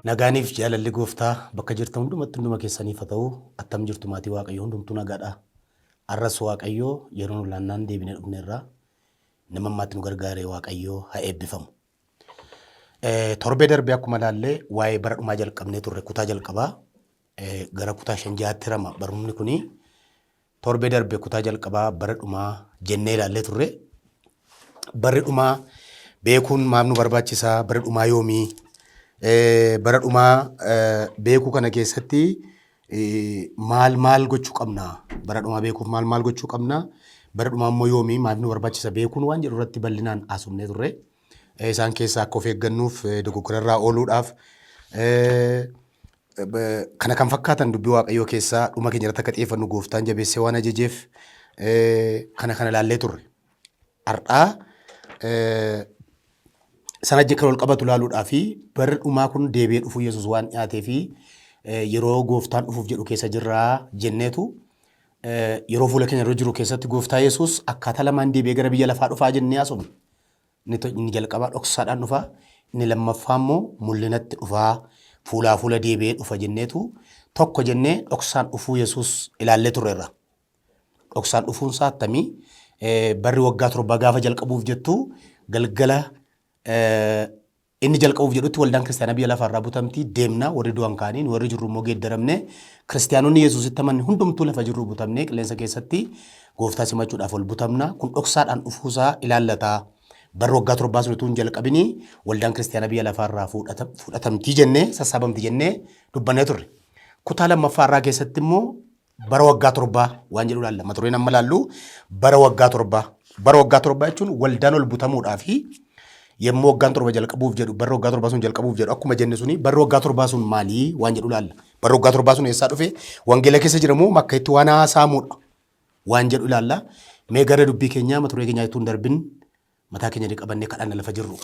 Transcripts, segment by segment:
Nagaaniif jaalalli gooftaa bakka jirtan hundumatti hunduma keessaniif haa ta'u attam jirtu maatii waaqayyoo hundumtuu nagaadha. Arras waaqayyoo yeroo laannaan deebinee dhufneerra nama ammaatti nu gargaaree waaqayyoo haa eebbifamu. Torbee darbee akkuma ilaallee waa'ee bara dhumaa jalqabnee turre kutaa jalqabaa gara kutaa 5 rama barumni kuni torbee darbee kutaa jalqabaa bara dhumaa jennee ilaallee turre. Barri dhumaa beekuun maaf nu barbaachisaa? Bara dhumaa yoomii? Bara dhumaa beekuu kana keessatti maal gochuu qabna? Bara dhumaa beekuuf maal gochuu qabna? Bara dhumaa immoo yoomii maaf nu barbaachisa beekuun waan jedhu irratti bal'inaan haasofnee turre. Isaan keessaa akka of eeggannuuf dogoggorarraa ooluudhaaf kana kan fakkaatan dubbii waaqayyoo keessaa dhuma keenya irratti akka xiyyeeffannu gooftaan jabeessee waan ajajeef kana ilaallee turre. Har'aa sana jecha wal qabatu ilaaluudhaa fi barri dhumaa kun deebi'ee dhufuu Yesuus waan dhiyaatee fi yeroo gooftaan dhufuuf jedhu keessa jirraa jenneetu yeroo fuula keenya irra jiru keessatti gooftaa Yesuus akkaataa lamaan deebi'ee gara biyya lafaa dhufaa jennee haasofne. Inni jalqabaa dhoksaadhaan dhufaa, inni lammaffaa immoo mul'inatti dhufaa, fuula deebi'ee dhufa jenneetu tokko jennee dhoksaan dhufuu Yesuus ilaallee turreerra. Dhoksaan dhufuunsaa attamii? Barri waggaa 7 gaafa jalqabuuf jettu galgala inni jalqabuuf jedhutti waldaan kiristaanaa biyya lafaarraa butamti deemna warri du'an kaaniin warri jirru immoo geeddaramne kiristaanonni Yesuusitti amanne hundumtuu lafa jirru butamne qilleensa keessatti gooftaa simachuudhaaf ol butamna. Kun dhoksaadhaan dhufuusaa ilaallata. Barri waggaa 7 sun utuu hin jalqabini waldaan kiristaanaa biyya lafaarraa fudhatamtii jennee sassaabamti jennee dubbannee turre. Kutaa lammaffaarraa keessatti immoo bara waggaa 7 waan jedhu ilaalla. Mata dureen amma ilaallu bara waggaa 7. Bara waggaa 7 jechuun waldaan ol butamuudhaa fi yemmuu waggaan 7 jalqabuuf jedhu barri waggaa 7 sun jalqabuuf jedhu akkuma jenne suni barri waggaa 7 sun maalii waan jedhu ilaalla. Barri waggaa 7 sun eessaa dhufe? Wangeela keessa jiramoo makka itti waan haasa'amudha waan jedhu ilaalla. Mee gara dubbii keenyaa mata duree keenyaa ittuu hin darbin mataa keenya qabannee kadhanna lafa jirru.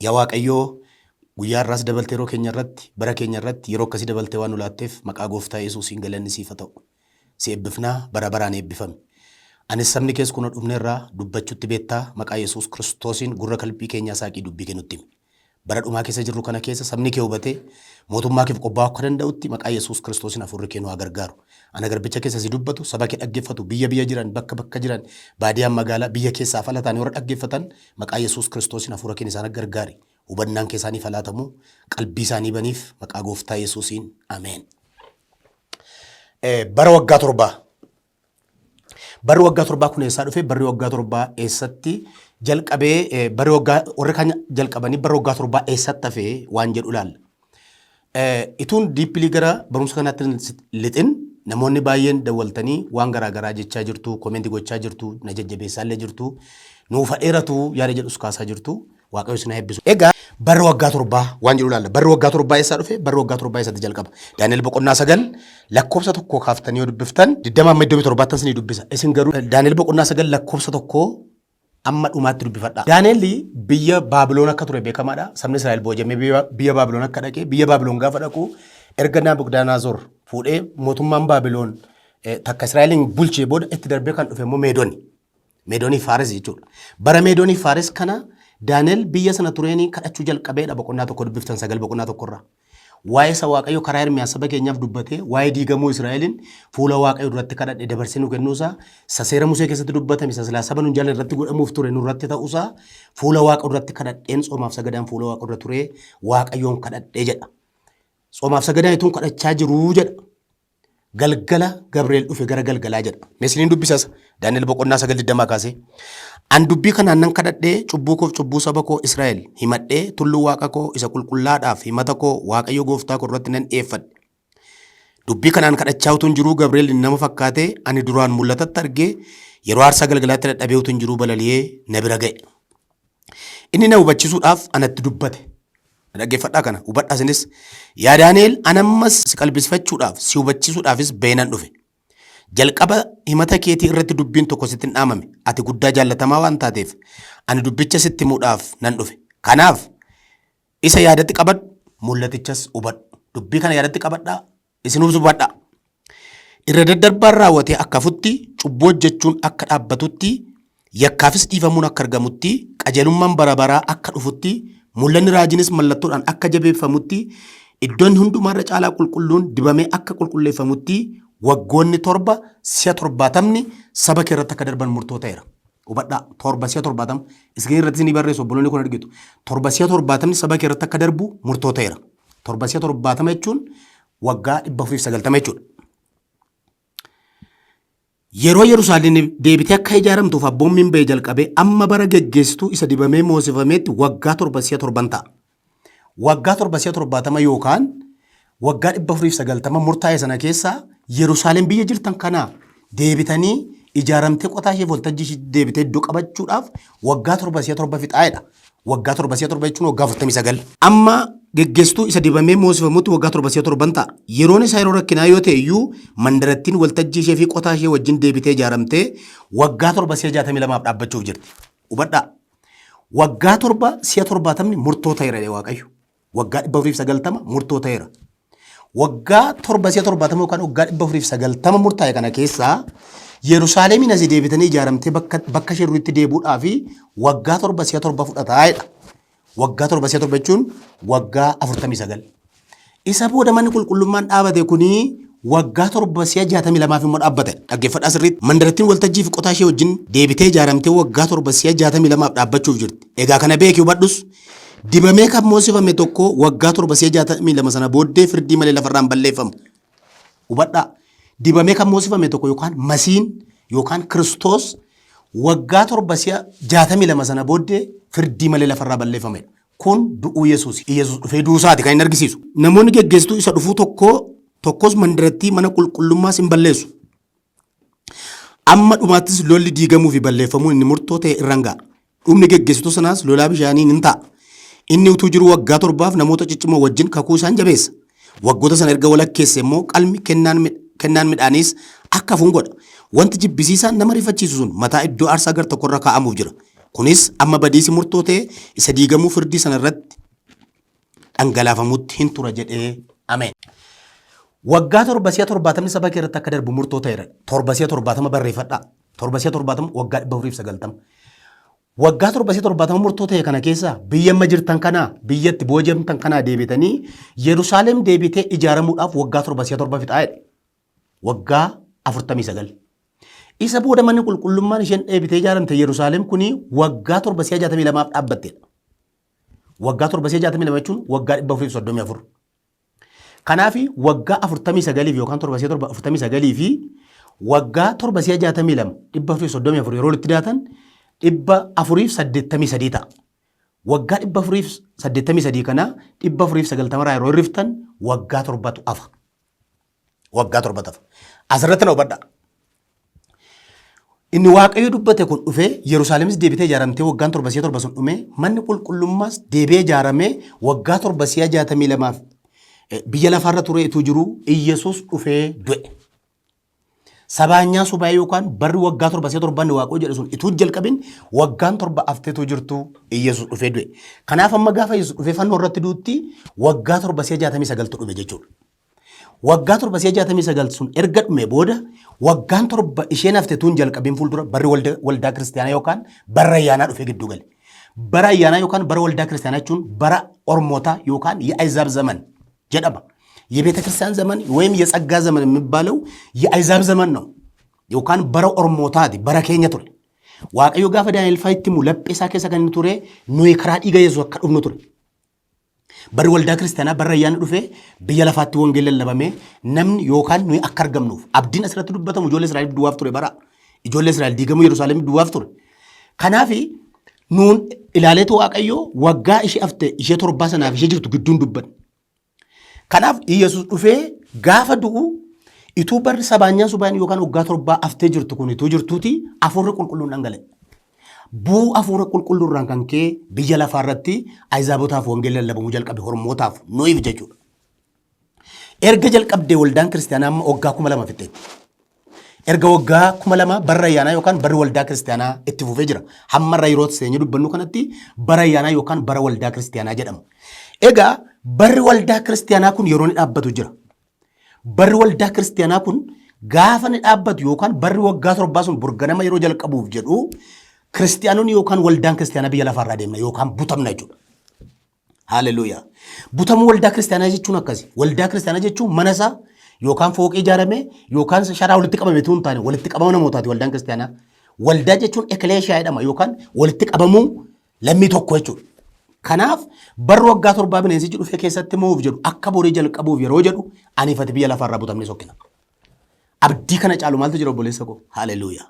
Yaa Waaqayyoo guyyaa irraas dabaltee yeroo keenya irratti bara keenya irratti yeroo akkasii dabaltee waan nu laatteef maqaa gooftaa Yesuusiin galanni siif haa ta'u. Si eebbifnaa bara baraan eebbifame. Anis sabni keessa kun dhufneerraa dubbachuutti beektaa maqaa Yesuus Kiristoosiin gurra qalbii keenyaa saaqii dubbii kennutti. Bara dhumaa keessa jirru kana keessa sabni kee hubatee mootummaa keef qophaa'uu akka danda'utti maqaa Yesuus Kiristoosiin hafuurri kee nu haa gargaaru. Ana garbicha keessa si dubbatu saba kee dhaggeeffatu biyya jiran bakka jiran baadiyaan magaalaa biyya keessaa falataan warra dhaggeeffatan maqaa Yesuus Kiristoosiin hafuura kee isaan gargaari. Hubannaan kee isaanii falatamu qalbii isaanii baniif maqaa gooftaa Yesuusiin ameen. Bara waggaa 7. Barri waggaa 7 kun eessaa dhufe? Barri waggaa 7 eessatti jalqabee barri waggaa warri kan jalqabanii barri waggaa 7 eessatti hafe waan jedhu ilaalla. Ituun diippilii gara barumsa kanaatti lixin namoonni baay'een dawwaltanii waan garaagaraa jechaa jirtu, koomenti gochaa jirtu, na jajjabeessaa illee jirtu, nuuf dheeratu yaada jedhus kaasaa jirtu. Waaqayyo isin haa eebbisu. Egaa barri waggaa 7 waan jedhu ilaalla. Barri waggaa 7 eessaa dhufe? Barri waggaa 7 eessatti jalqaba? Daani'el boqonnaa 9 lakkoofsa 1 kaaftanii yoo dubbiftan 20 sinii dubbisa. Isin garuu Daani'el boqonnaa 9 lakkoofsa 1 amma dhumaatti dubbifadha. Daani'el biyya Baabiloon akka ture beekamaadha. Sabni Israa'el boojamee biyya Baabiloon akka dhaqee biyya Baabiloon gaafa dhaqu erga Nabukadnezar fuudhee mootummaan Baabiloon takka Israa'elin bulchee booda itti darbee kan dhufe immoo Meedooni. Meedoonii Faares jechuudha. Bara Meedoonii Faares kana Daani'el biyya sana tureenii kadhachuu jalqabeedha boqonnaa 1 dubbiftan 9 boqonnaa 1 irraa. Waa'ee isa Waaqayyo karaa Ermiyaas saba keenyaaf dubbatee waa'ee diigamuu Israa'elin fuula Waaqayyo duratti kadhadhe dabarsee nu kennuusaa seera Musee keessatti dubbatame silaa saba nu jaallan irratti godhamuuf ture nurratti ta'uusaa fuula Waaqayyo duratti kadhadheen soomaaf sagadaan fuula Waaqayyo dura ture Waaqayyoon kadhadhee jedha. Soomaaf sagadaan ituun kadhachaa jiruu jedha. Galgala Gabriel dhufe gara galgalaa jedha. Meesliin dubbisas Daani'el boqonnaa 9 kaasee. An dubbii kanaan nan kadhadhee cubbuu koof cubbuu saba koo Israa'el himadhee tulluu Waaqa koo isa qulqullaadhaaf himata koo Waaqayyo gooftaa koo irratti nan dhiyeeffadhe. Dubbii kanaan kadhachaa utuu hin jiruu Gabriel nama fakkaatee ani duraan mul'atatti argee yeroo aarsaa galgalaatti dadhabee utuu hin jiruu balali'ee na bira ga'e. Inni na hubachisuudhaaf anatti dubbate. Dhaggeeffadhaa kana hubadhaa isinis yaa Daani'el anammas si qalbisiifachuudhaaf si hubachisuudhaafis beenan dhufe. Jalqaba himata keetii irratti dubbiin tokko sitti hin dhaamame. Ati guddaa jaallatamaa waan taateef ani dubbicha sitti himuudhaaf nan dhufe. Kanaaf isa yaadatti qabadhu mul'atichas hubadhu. Dubbii kana yaadatti qabadhaa isinuus hubadhaa. Irra daddarbaan raawwatee akka hafutti cubbuu hojjechuun akka dhaabbatutti yakkaafis dhiifamuun akka argamutti qajeelummaan bara baraa akka dhufutti Mul'anni raajinis mallattoodhaan akka jabeeffamutti iddoon hundumaarra caalaa qulqulluun dibamee akka qulqulleeffamutti waggoonni 7 si'a 70 saba kee irratti akka darban murtoo ta'eera. Hubadhaa 7 si'a 70 isin irratti ni barreessu obboloonni kun argitu 7 si'a 70 saba kee irratti akka darbu murtoo ta'eera. 7 si'a 70 jechuun waggaa 490 jechuudha. Yeroo Yerusaalem deebitee akka ijaaramtuuf abboommiin ba'ee jalqabee amma bara geggeessituu isa dibamee moosifameetti waggaa 7 si'a 7 ta'a. Waggaa 7 si'a 70 yookaan waggaa 490 murtaa'e sana keessaa Yerusaalem biyya jirtan kanaa deebitanii ijaaramtee qotaa ishee voltajjii ishee deebitee iddoo qabachuudhaaf waggaa 7 si'a 7 fixaa'edha. Waggaa 7 si'a 7 jechuun waggaa 49. Amma geggeessituu isa dibamee moosifamutti waggaa 7 si'a 7 ta'a. Yeroon isaa yeroo rakkinaa yoo ta'e iyyuu mandarattiin waltajjii ishee fi qotaa ishee wajjin deebitee ijaaramtee waggaa 7 si'a 62 dhaabbachuuf jirti. Hubadhaa. Waggaa 7 si'a 70 murtoo ta'eera Waaqayyo. Waggaa 490 murtoo ta'eera. Waggaa 7 si'a 70 yookaan waggaa 490 murtaa'e kana keessaa Yerusaalemin asii deebitanii ijaaramtee bakka ishee duriitti deebi'uudhaaf waggaa 7 si'a 7 fudhataa'edha. Waggaa 7 si'a 7 jechuun waggaa 49. Isa booda manni qulqullummaan dhaabate kuni waggaa 7 si'a 62 immoo dhaabbate. Dhaggeeffadhaa sirriitti. Mandarattiin waltajjii fi qotaa ishee wajjin deebitee ijaaramtee waggaa 7 si'a 62 dhaabbachuuf jirti. Egaa kana beeki hubadhus. Dibamee kan moosifame tokko waggaa 7 si'a 62 sana booddee firdii malee lafarraan balleeffamu. Hubadhaa. Dibamee kan moosifame tokko yookaan Masiin yookaan Kiristoos waggaa 7 si'a 62 sana booddee firdii malee lafarraa balleeffamedha. Kun du'uu Yesuus. Yesuus dhufee duusaati kan inni argisiisu. Namoonni geggeessituu isa dhufuu tokkos mandarattii mana qulqullummaas hin balleessu. Amma dhumaattis lolli diigamuu fi balleeffamuun inni murtoo ta'e irraan ga'a. Dhumni geggeessituu sanaas lolaa bishaaniin hin ta'a. Inni utuu jiru waggaa 7 namoota ciccimoo wajjin kakuu isaan jabeessa. Waggoota sana erga walakkeesse immoo qalmi kennaan midhaaniis akka hafuun godha. Wanti jibbisiisaan nama rifachiisu sun mataa iddoo aarsaa gar tokkorra kaa'amuuf jira. Kunis amma badiisi murtoo ta'e isa diigamuu firdii sana irratti dhangalaafamutti hin tura jedhee ameen. Waggaa 7 si'a 70 saba kee irratti akka darbu murtoo ta'eera. 7 si'a 70 barreeffadhaa. 7 si'a 70 waggaa 490. Waggaa 7 si'a 70 murtoo ta'e kana keessa biyya amma jirtan kanaa biyyatti boojamtan kanaa deebitanii Yerusaalem deebitee ijaaramuudhaaf waggaa 7 si'a 7 fixaa'edha. Waggaa 49. Isa booda manni qulqullummaan isheen deebitee ijaaramte Yerusaalem kuni waggaa 7 si'a 62 dhaabbatteedha. Waggaa 7 si'a 62 jechuun waggaa 434. Kanaaf waggaa 49 yookaan 7 si'a 49 fi waggaa 7 si'a 62 434 yeroo itti daatan 483 ta'a. Waggaa 483 kana 490 irraa yeroo hirriftan waggaa 7tu hafa. Waggaa 7 hafa. Asirratti na hubadhaa. Inni Waaqayyo dubbate kun dhufee Yerusaalemis deebitee ijaaramtee waggaan 7 si'a 7 sun dhume manni qulqullummaas deebi'ee ijaaramee waggaa 7 si'a 62 biyya lafarra ture ituu jiru Iyyesuus dhufee du'e. Sabaanyaa subaa yookaan barri waggaa 7 si'a 7 Waaqayyo jedhe sun ituu jalqabin waggaan 7 hafteetu jirtu Iyyesuus dhufee du'e. Kanaaf amma gaafa Iyyesuus dhufee fannoo irratti duutti waggaa 7 si'a 69 dhume jechuudha. Waggaa 7 si'a 69 sun erga dhume booda waggaan 7 isheen hafteetuun jalqabin fuuldura barri waldaa kiristaanaa yookaan bara ayyaanaa dhufee gidduu gale. Bara ayyaanaa yookaan bara waldaa kiristaanaa jechuun bara ormootaa yookaan የአሕዛብ ዘመን jedhama. የቤተ ክርስቲያን ዘመን ወይም የጸጋ ዘመን የሚባለው የአሕዛብ ዘመን ነው yookaan bara ormootaati bara keenya ture. Waaqayyo gaafa Daani'el faayitti mu lapheesaa keessa kan inni ture nuyi karaa dhiiga Yesuus akka dhufnu ture. Barri waldaa kiristaanaa barra ayyaana dhufee biyya lafaatti wangeelli lallabamee namni yookaan nuyi akka argamnuuf abdiin asirratti dubbatamu ijoollee Israa'el duwwaaf ture bara. Ijoollee Israa'el diigamuu Yerusaalem duwwaaf ture. Kanaaf nuun ilaaleetu Waaqayyo waggaa ishee hafte ishee 7 sanaaf ishee jirtu gidduun dubban. Kanaaf Yesuus dhufee gaafa du'u ituu barri sabaanyaa subaan yookaan waggaa 7 haftee jirtu kun ituu jirtuuti hafuurri qulqulluun dhangala'e. Buu hafuura qulqulluurraan kan ka'e biyya lafaarratti Ahizaabotaaf wangeelli lallabamuu jalqabe hormootaaf nuyiif jechuudha. Erga jalqabdee waldaan kiristaanaa amma waggaa 2000 fixeetti. Erga waggaa 2000 bara ayyaanaa yookaan barri waldaa kiristaanaa itti fufee jira. Hammarra yeroo seenyu dubbannu kanatti bara ayyaanaa yookaan bara waldaa kiristaanaa jedhama. Egaa barri waldaa kiristaanaa kun yeroo inni dhaabbatu jira. Barri waldaa kiristaanaa kun gaafa inni dhaabbatu yookaan barri waggaa 7 sun burganama yeroo jalqabuuf jedhu kiristaanonni yookaan waldaan kiristaanaa biyya lafaarraa deemna yookaan butamna jechuudha. Haalleluuyaa. Butamuu waldaa kiristaanaa jechuun akkasi. Waldaa kiristaanaa jechuun mana isaa yookaan fooqii ijaarame yookaan sharaa walitti qabame tuun taane walitti qabama namootaati waldaan kiristaanaa. Waldaa jechuun ekleeshiyaa jedhama yookaan walitti qabamuu lammii tokko jechuudha. Kanaaf barri waggaa 7 bineensichi dhufee keessatti mo'uuf jedhu akka borii jalqabuuf yeroo jedhu aniifati biyya lafaarraa butamne sokkina. Abdii kana caalu maaltu jira obboleessa koo? Haalleluuyaa.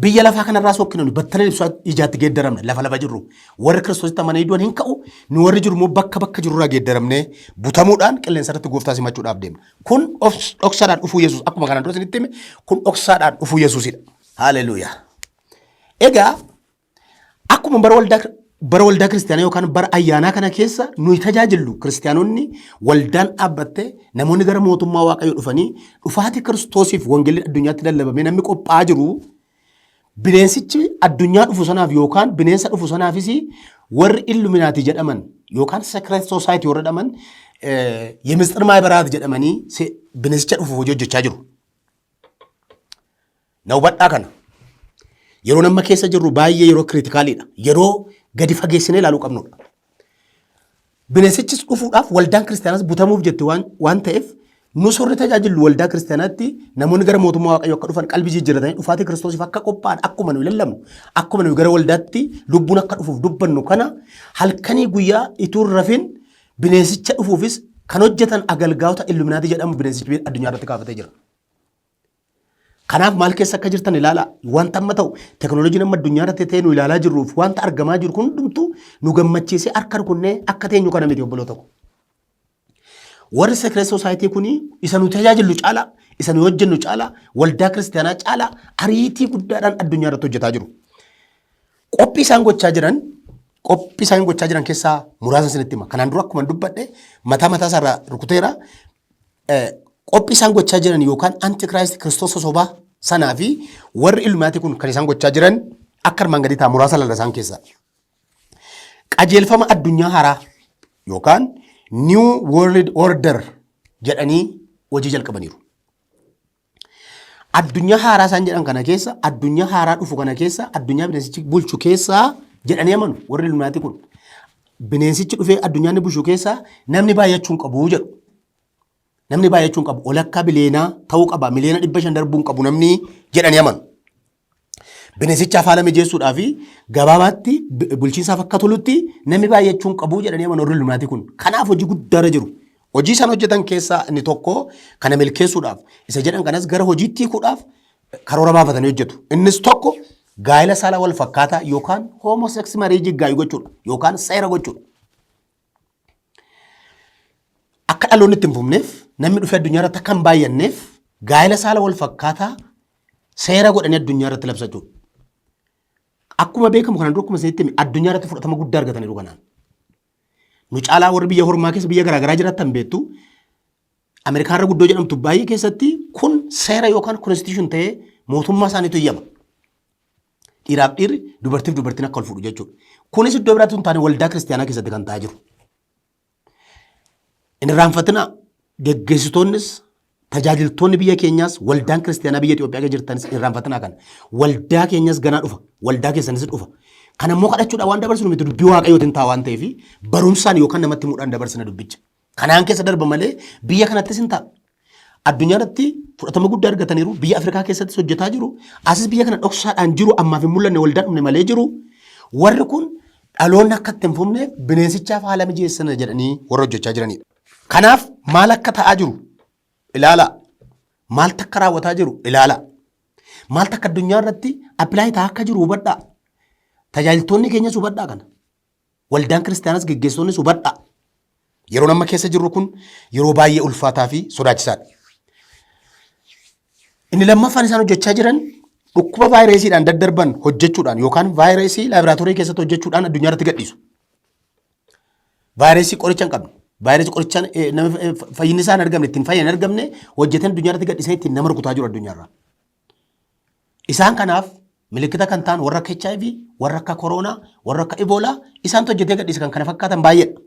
Biyya lafaa kanarraa sokkina nu battala ibsaa ijaatti geeddaramne lafa jirru warri kiristoositti amananii du'an hin ka'u nu warri jiru immoo bakka jirurraa geeddaramne butamuudhaan qilleensa irratti gooftaa simachuudhaaf deemna. Kun dhoksaadhaan dhufuu Yesuus akkuma kanaan dura isinitti hime kun dhoksaadhaan dhufuu Yesuusidha. Haalleluuyaa. Egaa akkuma bara waldaa kiristaanaa yookaan bara ayyaanaa kana keessa nuyi tajaajillu kiristaanonni waldaan dhaabbattee namoonni gara mootummaa waaqayyoo dhufanii dhufaatii kiristoosiif wangeelli addunyaatti lallabamee namni qophaa'aa jiru bineensichi addunyaa dhufu sanaaf yookaan bineensa dhufu sanaafis warri illuminaatii jedhaman yookaan secret society warra jedhaman የምስጢር ማህበራት jedhamanii bineensicha dhufu hojii hojjechaa jiru. Na hubadhaa kana. Yeroo nama keessa jirru baay'ee yeroo kriitikaaliidha. Yeroo gadi fageessinee ilaaluu qabnudha. Bineensichis dhufuudhaaf waldaan kiristaanaas butamuuf jette waan ta'eef nu sorri tajaajillu waldaa kiristaanaatti namoonni gara mootummaa waaqayyoo akka dhufan qalbii jijjiirratanii dhufaatii kiristoosiif akka qophaa'an akkuma nu lallabnu akkuma nu gara waldaatti lubbuun akka dhufuuf dubbannu kana halkanii guyyaa ituu rafin bineensicha dhufuufis kan hojjetan agalgaa'ota illuminaatii jedhamu bineensichi addunyaa irratti kaafatee jira. Kanaaf maal keessa akka jirtan ilaalaa wanta amma ta'u teknooloojiin amma addunyaa irratti ta'e nu ilaalaa jirruuf wanta argamaa jiru kun hundumtuu nu gammachiisee harka rukunnee akka teenyu kana miti obboloota ko. Warri secret society kuni isa nu tajaajilu caalaa isa nu hojjennu caalaa waldaa kiristaanaa caalaa ariitii guddaadhaan addunyaa irratti hojjetaa jiru. Qophii isaan gochaa jiran keessaa muraasa isinitti hima. Kanaan dura akkuma dubbadhe mataa isaarraa rukuteera. Qophii isaan gochaa jiran yookaan antikiraayist kiristoos sobaa sanaa fi warri illuminaatii kun kan isaan gochaa jiran akka armaan gadii ta'a muraasa lalla isaan keessaa. Qajeelfama addunyaa haaraa yookaan New World Order jedhanii hojii jalqabaniiru. Addunyaa haaraa isaan jedhan kana keessa addunyaa haaraa dhufu kana keessa addunyaa bineensichi bulchu keessaa jedhanii amanu warri illuminaatii kun. Bineensichi dhufee addunyaa inni bulchu keessaa namni baay'achuu hin qabu jedhu. Namni baay'achuu hin qabu walakkaa bileenaa ta'uu qaba miliyoona 500 darbuu hin qabu namni jedhanii amanu. Bineensichaaf haala mijeessuudhaa fi gabaabaatti bulchiinsaaf akka tolutti namni baay'achuu hin qabu jedhanii amanu warri illuminaatii kun. Kanaaf hojii guddaarra jiru. Hojii isaan hojjetan keessaa inni tokko kana milkeessuudhaaf isa jedhan kanas gara hojiitti hiikuudhaaf karoora baafatanii hojjetu. Innis tokko gaa'ela saala wal fakkaataa yookaan homosex mariijii gaa'ii gochuudha yookaan seera gochuudha. Akka dhaloonni itti hin fufneef namni dhufee addunyaa irratti akka hin baay'anneef gaa'ela saala wal fakkaataa seera godhanii addunyaa irratti labsachuudha. Akkuma beekamu kanaan dura akkuma isinitti hime addunyaa irratti fudhatama guddaa argataniiru kanaan. Nu caalaa warri biyya hormaa keessa biyya garaagaraa jiraatan beektu Ameerikaanirra guddoo jedhamtu baay'ee keessatti kun seera yookaan konstitution ta'ee mootummaa isaaniitu iyyama. Dhiiraaf dhiirri dubartiif dubartiin akka wal fuudhu jechuudha. Kunis iddoo biraatti hin taane waldaa kiristaanaa keessatti kan ta'aa jiru. Inni irraanfatina geggeessitoonnis tajaajiltoonni biyya keenyaas waldaan kiristaanaa biyya Itoophiyaa keessa jirtanis irraanfatina kan waldaa keenyas ganaa dhufa waldaa keessanis dhufa. Kan ammoo kadhachuudhaan waan dabarsinu miti dubbii waaqayyootiin ta'a waan ta'eef barumsaan yookaan namatti himuudhaan dabarsina dubbicha. Kanaan keessa darba malee biyya kanattis hin ta'a. Addunyaa irratti fudhatama guddaa argataniiru biyya Afrikaa keessattis hojjetaa jiru. Asis biyya kana dhoksaadhaan jiru ammaaf hin mul'anne waldaan dhumne malee jiru. Warri kun dhaloonni akka itti hin fufne bineensichaaf haala mijeessana jedhanii warra hojjechaa jiranidha. Kanaaf maal akka ta'aa jiru ilaalaa. Maal takka raawwataa jiru ilaalaa. Maal takka addunyaa irratti appilaayi ta'aa akka jiru hubadhaa. Tajaajiltoonni keenyas hubadhaa kana. Waldaan kiristaanaas geggeessitoonnis hubadhaa. Yeroo nama keessa jirru kun yeroo baay'ee ulfaataa fi sodaachisaadha. Inni lammaffaan isaan hojjechaa jiran dhukkuba vaayirasiidhaan daddarban hojjechuudhaan yookaan vaayirasii laaboraatoorii keessatti hojjechuudhaan addunyaa irratti gadhiisu. Vaayirasii qoricha hin qabne. Vaayirasii qorichaan nama fayyinni isaan argamne ittiin fayyan argamne hojjetan addunyaa irratti gadhiisanii ittiin nama rukutaa jiru addunyaarraa. Isaan kanaaf milikkita kan ta'an warra akka HIV, warra akka koronaa, warra akka Eboolaa isaan hojjetee gadhiisa kan kana fakkaatan baay'eedha.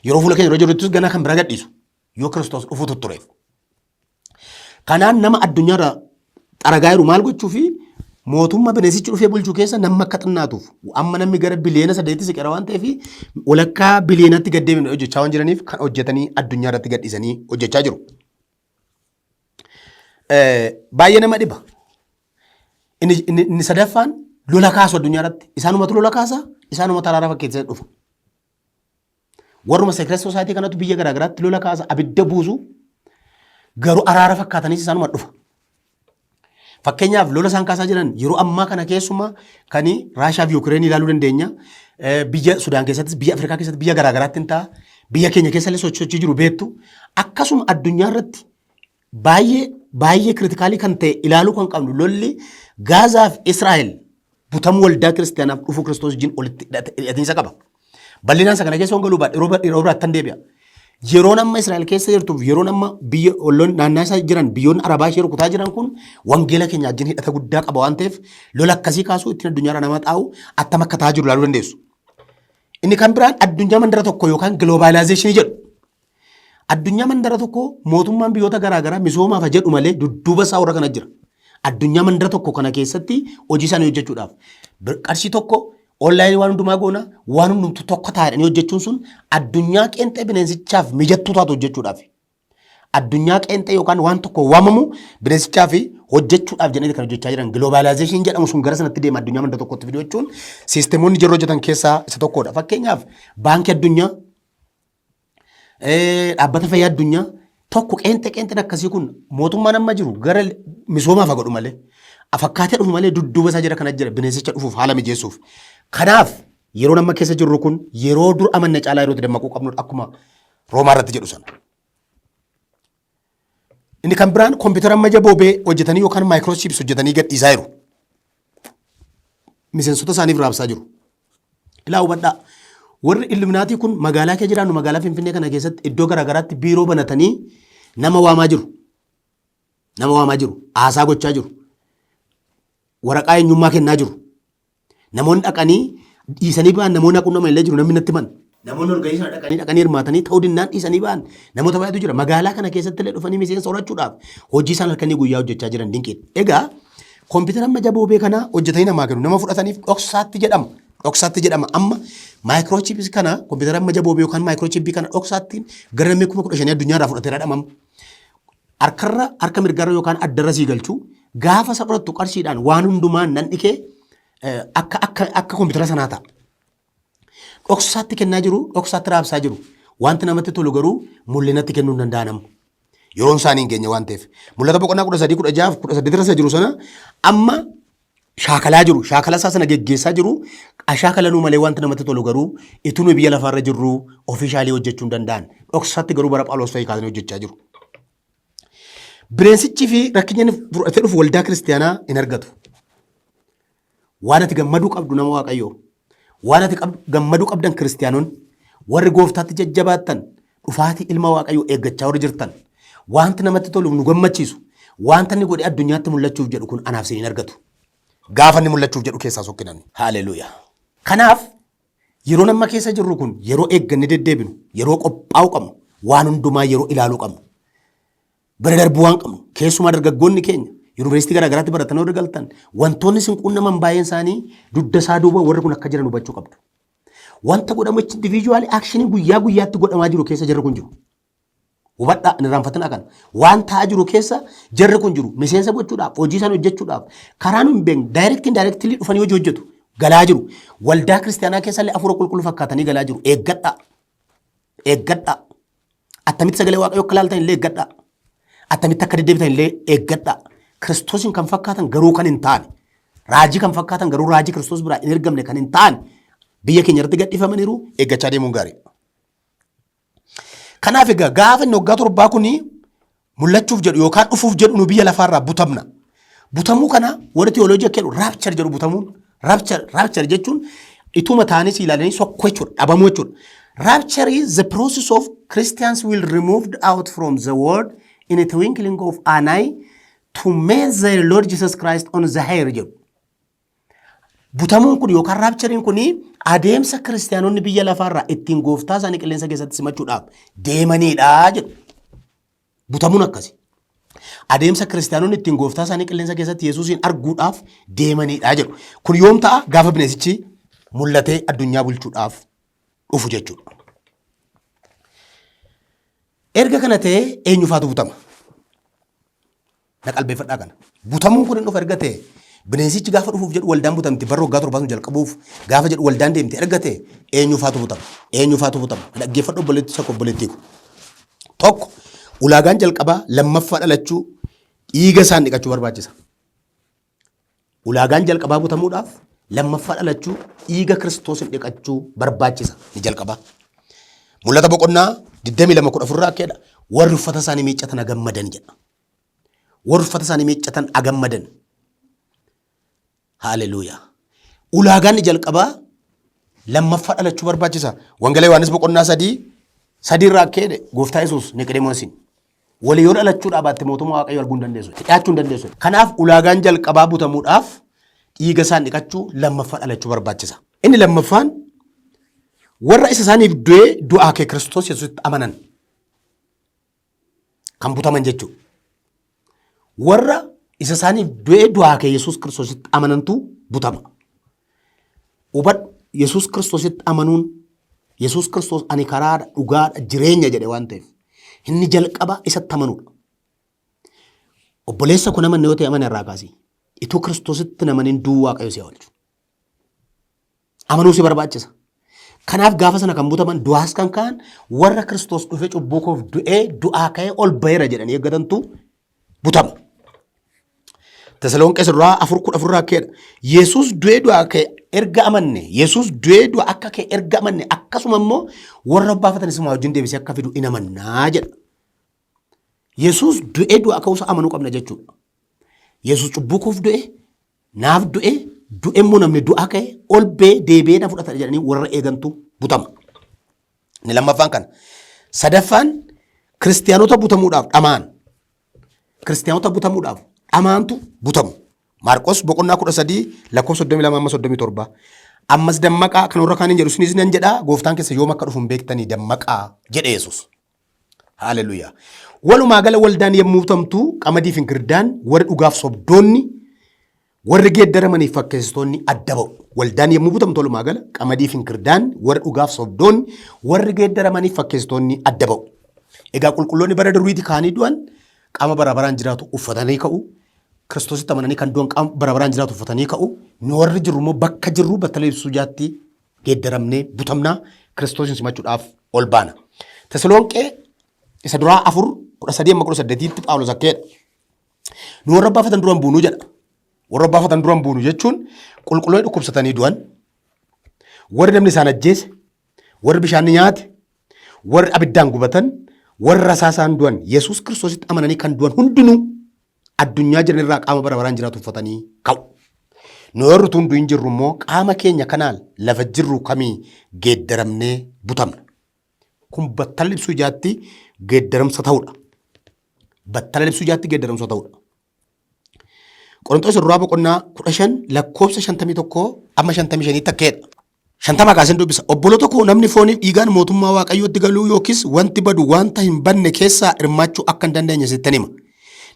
Yeroo fuula keenya yeroo jiruttis ganaa kan bira gadhiisu yoo Kiristoos dhufuutu tureef. Kanaan nama addunyaarraa xaragaa jiru maal gochuu fi mootummaa bineensichi dhufee bulchuu keessa namni akka xinnaatuuf amma namni gara biliyeena 8 siqera waan ta'eef walakkaa biliyeenatti gaddeebinu hojjechaa waan jiraniif kan hojjetanii addunyaa irratti gadhiisanii hojjechaa jiru. Baay'ee nama dhiba. Inni sadaffaan lola kaasu addunyaa irratti isaanumatu lola kaasa isaanumatu araara fakkeessee dhufa. Warruma sekireet soosaayitii kanatu biyya garaagaraatti lola kaasa abidda buusu garuu araara fakkaatanis isaanuma dhufa. Fakkeenyaaf lola isaan kaasaa jiran yeroo ammaa kana keessumaa kan Raashiyaa fi Yuukireen ilaaluu dandeenya. Biyya Sudaan keessattis biyya Afrikaa keessatti biyya garaagaraatti hin ta'a. Biyya keenya keessa illee sochii jiru beektu. Akkasuma addunyaa irratti baay'ee kritikaalii kan ta'e ilaaluu kan qabnu lolli Gaazaa fi Israa'el butamuu waldaa kiristaanaaf dhufuu Kiristoos wajjin walitti hidhatiinsa qaba. Bal'inaan isa kana keessa hongaluu baadhe yeroo biraattan deebi'a. Yeroon amma Israa'el keessa jirtuuf yeroon amma biyya olloon naannaa isaa jiran biyyoonni Arabaa ishee rukutaa jiran kun wangeela keenya wajjin hidhata guddaa qaba waan ta'eef lola akkasii kaasuu ittiin addunyaarra nama xaa'u attam akka ta'aa jiru ilaaluu dandeessu. Inni kan biraan addunyaa mandara tokko yookaan giloobaalaayizeeshinii jedhu. Addunyaa mandara tokko mootummaan biyyoota garaagaraa misoomaaf jedhu malee dudduuba isaa warra kana jira. Addunyaa mandara tokko kana keessatti hojii isaanii hojjechuudhaaf qarshii tokko onlaayinii waan hundumaa goona waan hundumtu tokko taa'anii hojjechuun sun addunyaa qeenxee bineensichaaf mijattuu taatu hojjechuudhaaf. Addunyaa qeenxee yookaan waan tokko waamamu bineensichaaf hojjechuudhaaf jedhanii kan hojjechaa jiran giloobaalaayizeeshinii jedhamu sun gara sanatti deema addunyaa mandara tokkotti fiduu jechuun siisteemoonni jirru hojjetan keessaa isa tokkodha. Fakkeenyaaf baankii addunyaa dhaabbata fayyaa addunyaa tokko qeenxeen akkasii kun mootummaan amma jiru gara misoomaaf godhu malee fakkaatee dhufu malee dudduuba isaa jira kana jira bineensicha dhufuuf haala mijeessuuf. Kanaaf yeroo amma keessa jirru kun yeroo dur amanna caalaa yeroo dammaquu qabnudha akkuma Roomaa irratti jedhu sana. Inni kan biraan kompiitara amma jaboobee hojjetanii yookaan maayikiroochips hojjetanii gadhiisaa jiru. Miseensota isaaniif raabsaa jiru. Ilaa hubadhaa. Warri illuminaatii kun magaalaa kee jiraannu magaalaa Finfinnee kana keessatti iddoo garaagaraatti biiroo banatanii nama waamaa jiru. Nama waamaa jiru. Haasaa gochaa jiru. Waraqaa eenyummaa kennaa jiru. Namoonni dhaqanii dhiisanii ba'an namoonni haquun nama illee jiru namni natti himan. Namoonni organii sana dhaqanii hirmaatanii ta'uu dinnaan dhiisanii ba'an namoota baay'eetu jira. Magaalaa kana keessatti illee dhufanii miseensa horachuudhaaf hojii isaan halkanii guyyaa hojjechaa jiran dinqiidha. Egaa kompiitara amma jaboobee kana hojjetanii namaa kennu nama fudhataniif dhoksaatti jedhama. Dhoksaatti jedhama amma maayikiroochiipis kana kompiitara amma jaboobee yookaan maayikiroochiipii kana dhoksaatti gara namni 15,000 addunyaarraa fudhateera dhamama. Harka mirgarra yookaan addarra sii galchuu gaafa isa fudhattu qarshiidhaan waan hundumaan nan dhikee akka kompiitara sanaa ta'a. Dhoksaatti kennaa jiru, dhoksaatti raabsaa jiru. Wanti namatti tolu garuu mul'inatti kennuu hin danda'amu. Yeroon isaanii hin geenye waan ta'eef. Mul'ata boqonnaa 13, 16, 18 irra jiru sana amma shaakalaa jiru. Shaakala isaa sana geggeessaa jiru. Shaakalanuu malee wanti namatti tolu garuu ituma biyya lafaarra jirru ofiishaalii hojjechuu hin danda'an. Dhoksaatti garuu bara Phaawulos fa'ii kaasanii hojjechaa jiru. Bineensichii fi rakkinni fudhatee dhufu waldaa kiristaanaa hin argatu. Waan ati gammaduu qabdu nama Waaqayyoo. Waan ati gammaduu qabdan kiristaanonni warri gooftaatti jajjabaattan dhufaatii ilma Waaqayyoo eeggachaa warri jirtan wanti namatti tolu nu gammachiisu wanta inni godhe addunyaatti mul'achuuf jedhu kun anaaf siin argatu. Gaafa inni mul'achuuf jedhu keessaa sokkinan. Haaleluyyaa. Kanaaf yeroo nama keessa jirru kun yeroo eeggannee deddeebinu yeroo qophaa'uu qabnu waan hundumaa yeroo ilaaluu qabnu. Bira darbuu waan qabnu keessumaa dargaggoonni keenya yuunivarsiitii garaagaraatti baratanii warri galtan wantoonni isin qunnaman baay'een isaanii dugda isaa duuba warri kun akka jiran hubachuu qabdu. Wanta godhamu indiviijuwaalii aakshinii guyyaa guyyaatti godhamaa jiru keessa jarri kun jiru. Hubadhaa hin irraanfatin kana. Waan ta'aa jiru keessa jarri kun jiru. Miseensa gochuudhaaf hojii isaan hojjechuudhaaf karaa nu hin beekne daayirektii dhufanii hojii hojjetu galaa jiru. Waldaa kiristaanaa keessa illee hafuura qulqulluu fakkaatanii galaa jiru. Eeggadhaa. Eeggadhaa. Attamitti sagalee Waaqayyoo akka laaltan illee eeggadhaa. Attamitti akka deddeebitan illee eeggadhaa. Kiristoosin kan fakkaatan garuu kan hin taane. Raajii kan fakkaatan garuu raajii Kiristoos biraa hin ergamne kan hin taane. Biyya keenya irratti gadhiifamaniiru eeggachaa deemuun gaariidha. Kanaaf egaa gaafa inni waggaa 7 kuni mul'achuuf jedhu yookaan dhufuuf jedhu nu biyya lafaarraa butamna. Butamuu kana warri teoloojii akka jedhu raapchar jedhu butamuun raapchar jechuun ituma taanis ilaalanii sokkoo jechuudha dhabamuu jechuudha. Rapture is the process of Christians will removed out from the world in a twinkling of an eye to meet their Lord Jesus Christ on the air jedhu. Butamuun kun yookaan raapchariin kun adeemsa kiristaanonni biyya lafaarraa ittiin gooftaa isaanii qilleensa keessatti simachuudhaaf deemanidha jedhu. Butamuun akkasi. Adeemsa kiristaanonni ittiin gooftaa isaanii qilleensa keessatti Yesuusin arguudhaaf deemanidha jedhu. Kun yoom ta'a? Gaafa bineensichi mul'atee addunyaa bulchuudhaaf dhufu jechuudha. Erga kana ta'e eenyufaatu butama? Na qalbeeffadhaa kana. Butamuun kun hin dhufu erga ta'e bineensichi gaafa dhufuuf jedhu waldaan butamti bara waggaa 7 jalqabuuf gaafa jedhu waldaan deemti erga ta'e eenyufaatu butama? Eenyufaatu butama? Dhaggeeffadhu obboleettii tokko obboleettii kun. Tokko ulaagaan jalqabaa lammaffaa dhalachuu dhiiga isaan dhiqachuu barbaachisa. Ulaagaan jalqabaa butamuudhaaf lammaffaa dhalachuu dhiiga Kiristoosin dhiqachuu barbaachisa ni jalqabaa. Mul'ata boqonnaa 22:14 akkeedha. Warri uffata isaanii miiccatan agammadan jedha. Warri uffata isaanii miiccatan agammadan. Haaleluyyaa. Ulaagaan jalqabaa lammaffaa dhalachuu barbaachisa. Wangeelaa Yohaannis boqonnaa 3 akkeedha. Gooftaa Yesuus Niqodemoosiin walii yoo dhalachuudhaa baatte mootummaa Waaqayyoo arguu hin dandeessu. Dhiyaachuu hin dandeessu. Kanaaf ulaagaan jalqabaa butamuudhaaf dhiiga isaan dhiqachuu lammaffaa dhalachuu barbaachisa. Inni lammaffaan warra isa isaaniif du'aa kee Kiristoos Yesuusitti amanan kan butaman jechuudha. Warra isa isaaniif du'aa kee Yesuus Kiristoositti amanantu butama. Hubadhu Yesuus Kiristoositti amanuun Yesuus Kiristoos ani karaadha dhugaadha jireenya jedhe waan ta'eef inni jalqaba isatti amanuudha. Obboleessa kun amanne yoo ta'e amana irraa kaasii. Ituu Kiristoositti namanin du'uu Waaqayyo si oolchu. Amanuu si barbaachisa. Kanaaf gaafa sana kan butaman du'aas kan ka'an warra Kiristoos dhufee cubbuu koof du'aa ka'ee ol baheera jedhanii eeggatantu butama. Tasalonqee 4:14 akkeedha. Yesuus du'aa ka'e erga amanne Yesuus du'aa akka ka'e erga amanne akkasuma immoo warra baafatan isuma wajjin deebisee akka fidu in amannaa jedha. Yesuus du'aa ka'uusa amanuu qabna jechuudha. Yesuus cubbuu koof naaf du'e immoo namni du'aa ka'e ol ba'ee deebi'ee na fudhata jedhanii warra eegantu butama. Ni lammaffaan kana. Sadaffaan kiristaanota butamuudhaaf dhamaan. Kiristaanota butamuudhaaf dhamaantu butamu. Maarqos boqonnaa 13:32-37. Ammas dammaqaa kan warra kaaniin jedhu isinis nan jedhaa gooftaan keessa yoom akka dhufu hin beektanii dammaqaa jedhe Yesuus. Haaleluyyaa. Walumaa gala waldaan yommuu butamtu qamadii fi inkirdaan warri dhugaaf sobdoonni warri geeddaramanii fakkeessitoonni adda ba'u. Waldaan yommuu butamtu walumaa gala qamadii fi inkirdaan warri dhugaaf sobdoonni warri geeddaramanii fakkeessitoonni adda ba'u. Egaa qulqulloonni bara duriitti kaanii du'an qaama bara baraan jiraatu uffatanii ka'u. Kiristoositti amananii kan du'an qaama bara baraan jiraatu uffatanii ka'u. Nu warri jirru immoo bakka jirru battalee ibsuu jaatti geeddaramnee butamnaa Kiristoosin simachuudhaaf ol baana. Tasalonqee isa duraa 4:13-18 Phaawulos akkeedha. Nu warra baafatan duraan buunuu jedha. Warra baafatan duraan buunuu jechuun qulqulloonni dhukkubsatanii du'an, warri namni isaan ajjeese, warri bishaan nyaate, warri abiddaan gubatan, warri rasaasaan du'an Yesuus Kiristoositti amananii kan du'an hundinuu addunyaa jiran irraa qaama bara baraan jiraatu uffatanii ka'u. Nu warri tun du'in jirru immoo qaama keenya kanaan lafa jirru kamii geeddaramnee butamna. Kun battala ibsuu jaatti geeddaramsa ta'uudha. Battala ibsuu jaatti geeddaramsa ta'uudha. Qorontoos irraa boqonnaa 15:51-55 takkeedha. 50 kaaseen dubbisa. Obboloota koo namni fooniif dhiigaan mootummaa Waaqayyootti galuu yookiis wanti badu wanta hin banne keessaa hirmaachuu akka hin dandeenye sittan hima.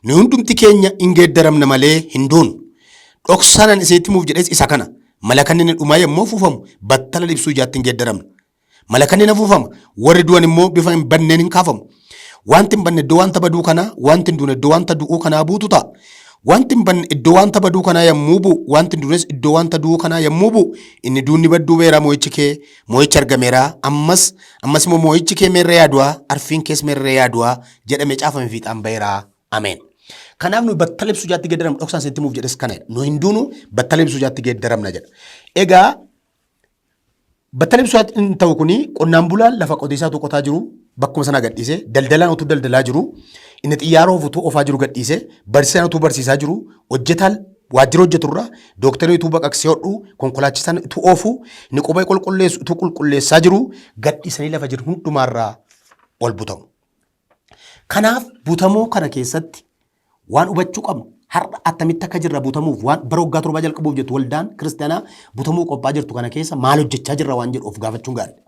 Nu hundumti keenya hin geeddaramna malee hin duunu. Dhoksanan isinitti himuuf jedhes isa kana. Malakanni ni dhumaa yommuu afuufamu battala ibsuu jaatti hin geeddaramna. Malakanni ni afuufama warri du'an immoo bifa hin banneen hin kaafamu. Wanti hin banne iddoo wanta baduu kanaa wanti hin duune iddoo wanta du'uu kanaa buutu ta'a. Wanti hin banne iddoo wanta baduu kanaa yommuu bu'u wanti hin duunes iddoo wanta du'uu kanaa yommuu bu'u inni duunni badduu beeraa moo'ichi argameera ammas immoo moo'ichi kee meerree yaadu'aa arfiin kees meerree yaadu'aa jedhamee caafame fiixaan baheeraa ameen. Kanaaf nu battala ibsuu jaatti geeddaramna dhoksaan isinitti himuuf jedhes kanadha. Nu hin duunu battala ibsuu jaatti geeddaramna jedha. Egaa battala ibsuu hin ta'u kuni qonnaan bulaan lafa qotiisaa qotaa jiru bakkuma sana gadhiisee daldalaan utuu daldalaa jiru inni xiyyaara ofuutuu ofaa jiru gadhiisee barsiisaan utuu barsiisaa jiru hojjetaan waajjira hojjeturraa dooktarii utuu baqaqsee hodhuu konkolaachisaan utuu oofuu inni qubee qulqulleessu utuu qulqulleessaa jiru gadhiisanii lafa jiru hundumaarraa ol butamu. Kanaaf butamuu kana keessatti waan hubachuu qabnu har'a attamitti akka jirra butamuuf waan bara waggaa 7 jalqabuuf jettu waldaan kiristaanaa butamuu qophaa jirtu kana keessa maal hojjechaa jirra waan jedhu of gaafachuun gaariidha.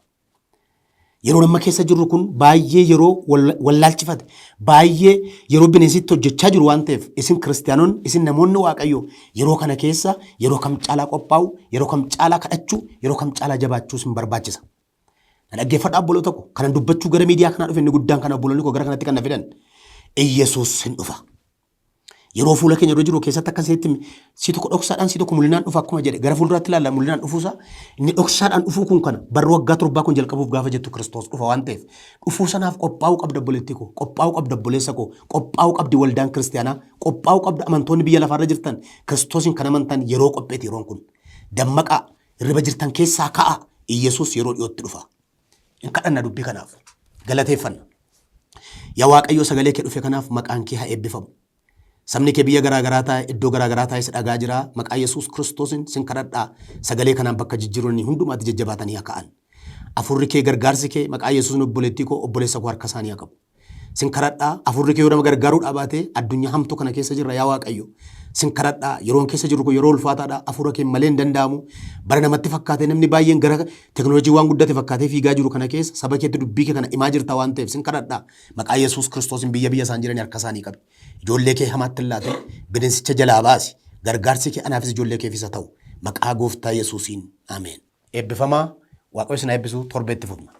Yeroo nama keessa jirru kun baay'ee yeroo wallaalchifate baay'ee yeroo bineensitti hojjechaa jiru waan ta'eef isin kiristaanonni isin namoonni waaqayyo yeroo kana keessa yeroo kam caalaa qophaa'u yeroo kam caalaa kadhachuu yeroo kam caalaa jabaachuu isin barbaachisa. Dhaggeeffadhaa obboloota ko kana dubbachuu gara miidiyaa kanaa dhufe inni guddaan kana obboloonni ko gara kanatti kan na fidan Iyyesuus hin dhufa. Yeroo fuula keenya yeroo jiru keessatti akkasitti si tokko dhoksaadhaan si tokko mul'inaan dhufa akkuma jedhe gara fuulduraatti ilaalla mul'inaan dhufuusa inni dhoksaadhaan dhufuu kun kana bara waggaa 7 kun jalqabuuf gaafa jettu Kiristoos dhufa waan ta'eef dhufuu sanaaf qophaa'uu qabda obboleettii ko qophaa'uu qabda obboleessa ko qophaa'uu qabdi waldaan kiristaanaa qophaa'uu qabda amantoonni biyya lafaarra jirtan Kiristoosin kan amantan yeroo qopheeti yeroon kun dammaqaa irriba jirtan keessaa ka'a Iyyesuus yeroo dhiyootti dhufa. In kadhanna dubbii kanaaf galateeffanna. Yaa Waaqayyo sagalee kee dhufe kanaaf maqaan kee haa eebbifamu. Sabni kee biyya garaagaraa taa'e iddoo garaagaraa taa'e dhagaa jira maqaa Yesuus Kiristoosin sin kadhadhaa sagalee kanaan bakka jijjiironni hundumaatti jajjabaatanii haa ka'an. Afurri kee gargaarsi kee maqaa Yesuus obboleettii koo obboleessa koo harka isaanii haa qabu. Sin kadhadhaa afurri kee yoo nama gargaaruu dhaabaate addunyaa hamtuu kana keessa jirra yaa Waaqayyo. Sin kadhadhaa yeroon keessa jiru kun yeroo ulfaataadha afura kee malee hin danda'amu. Bara namatti fakkaatee namni baay'een gara teknooloojii waan guddate fakkaatee fiigaa jiru kana keessa saba keetti dubbii kee kana himaa jirta waan ta'eef sin kadhadhaa maqaa Yesuus Kiristoosin biyya isaan jiran harka isaanii qabi. Ijoollee kee hamaatti hin laate bineensicha jalaa baasi gargaarsi kee anaafis ijoollee keefis haa ta'u maqaa gooftaa Yesuusiin ameen. Eebbifamaa Waaqayyo isin haa eebbisu torbeetti fufna.